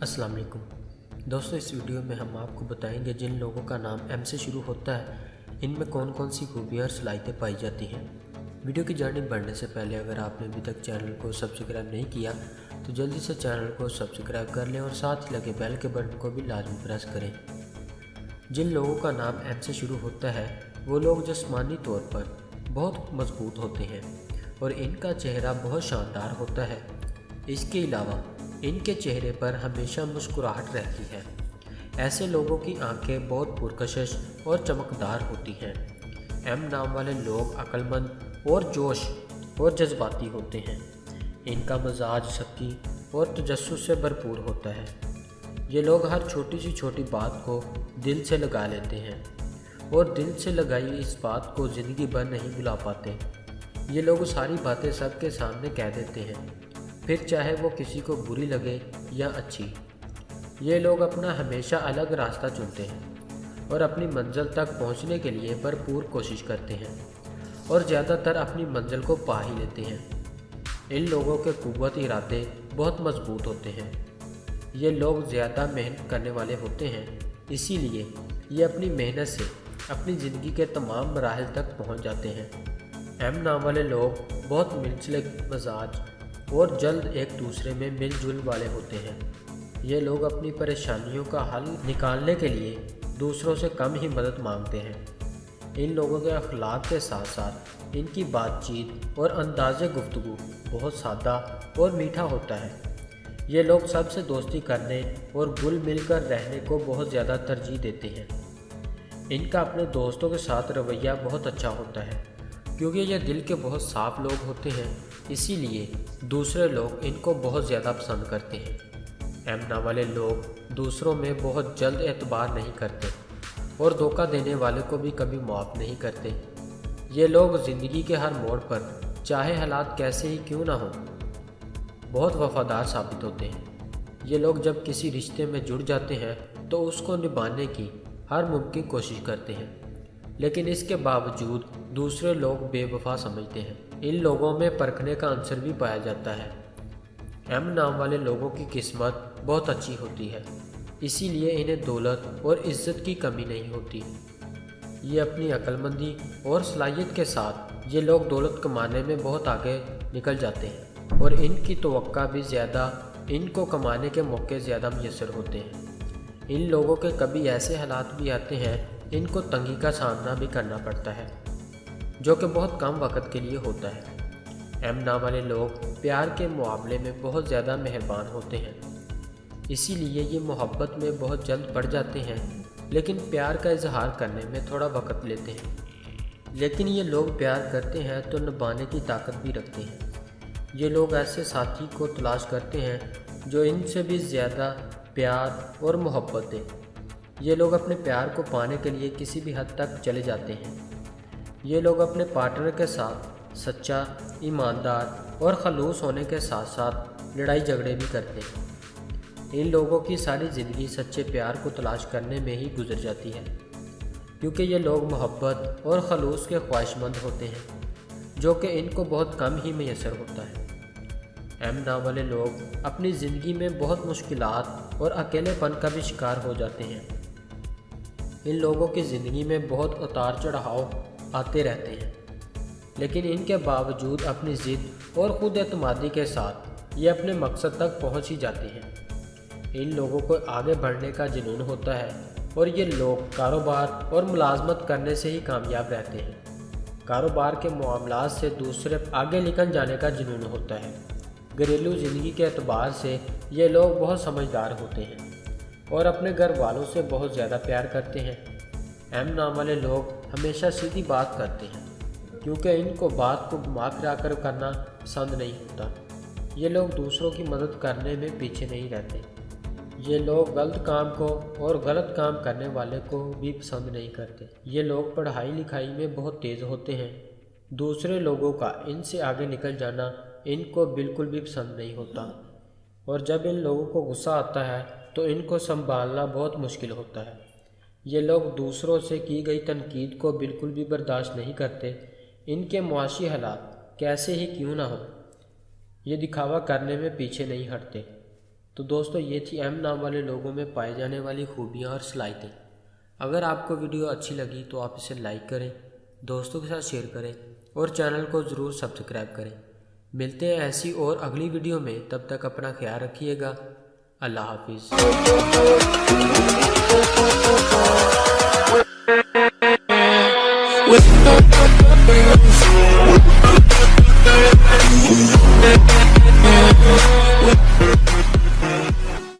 अस्सलाम वालेकुम दोस्तों, इस वीडियो में हम आपको बताएंगे जिन लोगों का नाम एम से शुरू होता है इनमें कौन कौन सी खूबियाँ और सलाहियतें पाई जाती हैं। वीडियो की जानिब बढ़ने से पहले अगर आपने अभी तक चैनल को सब्सक्राइब नहीं किया तो जल्दी से चैनल को सब्सक्राइब कर लें और साथ ही लगे बेल के बटन को भी लाजमी प्रेस करें। जिन लोगों का नाम एम से शुरू होता है वो लोग जिस्मानी तौर पर बहुत मजबूत होते हैं और इनका चेहरा बहुत शानदार होता है। इसके अलावा इनके चेहरे पर हमेशा मुस्कुराहट रहती है। ऐसे लोगों की आंखें बहुत पुरकशिश और चमकदार होती हैं। एम नाम वाले लोग अक्लमंद और जोश और जज्बाती होते हैं। इनका मजाज शक्की और तजस्सुस से भरपूर होता है। ये लोग हर छोटी सी छोटी बात को दिल से लगा लेते हैं और दिल से लगाई इस बात को ज़िंदगी भर नहीं भुला पाते। ये लोग सारी बातें सबके सामने कह देते हैं, फिर चाहे वो किसी को बुरी लगे या अच्छी। ये लोग अपना हमेशा अलग रास्ता चुनते हैं और अपनी मंजिल तक पहुंचने के लिए भरपूर कोशिश करते हैं और ज़्यादातर अपनी मंजिल को पा ही लेते हैं। इन लोगों के कुव्वत इरादे बहुत मजबूत होते हैं। ये लोग ज़्यादा मेहनत करने वाले होते हैं, इसीलिए ये अपनी मेहनत से अपनी ज़िंदगी के तमाम मराहिल तक पहुंच जाते हैं। एम नाम वाले लोग बहुत मिलजुल मजाज और जल्द एक दूसरे में मिलजुल वाले होते हैं। ये लोग अपनी परेशानियों का हल निकालने के लिए दूसरों से कम ही मदद मांगते हैं। इन लोगों के अखलाक के साथ साथ इनकी बातचीत और अंदाज़े गुफ्तगू बहुत सादा और मीठा होता है। ये लोग सबसे दोस्ती करने और घुल मिलकर रहने को बहुत ज़्यादा तरजीह देते हैं। इनका अपने दोस्तों के साथ रवैया बहुत अच्छा होता है क्योंकि ये दिल के बहुत साफ़ लोग होते हैं, इसीलिए दूसरे लोग इनको बहुत ज़्यादा पसंद करते हैं। एम नाम वाले लोग दूसरों में बहुत जल्द एतबार नहीं करते और धोखा देने वाले को भी कभी माफ़ नहीं करते। ये लोग ज़िंदगी के हर मोड़ पर चाहे हालात कैसे ही क्यों ना हो बहुत वफादार साबित होते हैं। ये लोग जब किसी रिश्ते में जुड़ जाते हैं तो उसको निभाने की हर मुमकिन कोशिश करते हैं, लेकिन इसके बावजूद दूसरे लोग बेवफा समझते हैं। इन लोगों में परखने का अंसर भी पाया जाता है। एम नाम वाले लोगों की किस्मत बहुत अच्छी होती है, इसीलिए इन्हें दौलत और इज्जत की कमी नहीं होती। ये अपनी अक्लमंदी और सलाहियत के साथ ये लोग दौलत कमाने में बहुत आगे निकल जाते हैं और इनकी तवक्का भी ज़्यादा, इनको कमाने के मौके ज़्यादा मुयस्सर होते हैं। इन लोगों के कभी ऐसे हालात भी आते हैं इनको तंगी का सामना भी करना पड़ता है, जो कि बहुत कम वक्त के लिए होता है। एम नाम वाले लोग प्यार के मामले में बहुत ज़्यादा मेहरबान होते हैं, इसीलिए ये मोहब्बत में बहुत जल्द पड़ जाते हैं, लेकिन प्यार का इजहार करने में थोड़ा वक्त लेते हैं। लेकिन ये लोग प्यार करते हैं तो निभाने की ताकत भी रखते हैं। ये लोग ऐसे साथी को तलाश करते हैं जो इनसे भी ज़्यादा प्यार और मोहब्बत दें। ये लोग अपने प्यार को पाने के लिए किसी भी हद तक चले जाते हैं। ये लोग अपने पार्टनर के साथ सच्चा, ईमानदार और खलूस होने के साथ साथ लड़ाई झगड़े भी करते हैं। इन लोगों की सारी ज़िंदगी सच्चे प्यार को तलाश करने में ही गुजर जाती है, क्योंकि ये लोग मोहब्बत और खलूस के ख्वाहिशमंद होते हैं, जो कि इनको बहुत कम ही मैसर होता है। एम नाम वाले लोग अपनी ज़िंदगी में बहुत मुश्किलात और अकेलेपन का भी शिकार हो जाते हैं। इन लोगों की ज़िंदगी में बहुत उतार चढ़ाव आते रहते हैं, लेकिन इनके बावजूद अपनी ज़िद और खुद एतमादी के साथ ये अपने मकसद तक पहुंच ही जाते हैं। इन लोगों को आगे बढ़ने का जुनून होता है और ये लोग कारोबार और मुलाजमत करने से ही कामयाब रहते हैं। कारोबार के मामलात से दूसरे आगे निकल जाने का जुनून होता है। घरेलू ज़िंदगी के एतबार से ये लोग बहुत समझदार होते हैं और अपने घर वालों से बहुत ज़्यादा प्यार करते हैं। एम नाम वाले लोग हमेशा सीधी बात करते हैं, क्योंकि इनको बात को घुमा फिरा कर करना पसंद नहीं होता। ये लोग दूसरों की मदद करने में पीछे नहीं रहते। ये लोग गलत काम को और गलत काम करने वाले को भी पसंद नहीं करते। ये लोग पढ़ाई लिखाई में बहुत तेज़ होते हैं। दूसरे लोगों का इनसे आगे निकल जाना इनको बिल्कुल भी पसंद नहीं होता, और जब इन लोगों को गुस्सा आता है तो इनको संभालना बहुत मुश्किल होता है। ये लोग दूसरों से की गई तनकीद को बिल्कुल भी बर्दाश्त नहीं करते। इनके मुआशी हालात कैसे ही क्यों ना हो, ये दिखावा करने में पीछे नहीं हटते। تو دوستو یہ تھی ایم نام والے لوگوں میں پائے جانے والی خوبیاں اور صلاحیتیں۔ اگر آپ کو ویڈیو اچھی لگی تو آپ اسے لائک کریں، دوستوں کے ساتھ شیئر کریں اور چینل کو ضرور سبسکرائب کریں۔ ملتے ہیں ایسی اور اگلی ویڈیو میں، تب تک اپنا خیال رکھیے گا۔ اللہ حافظ۔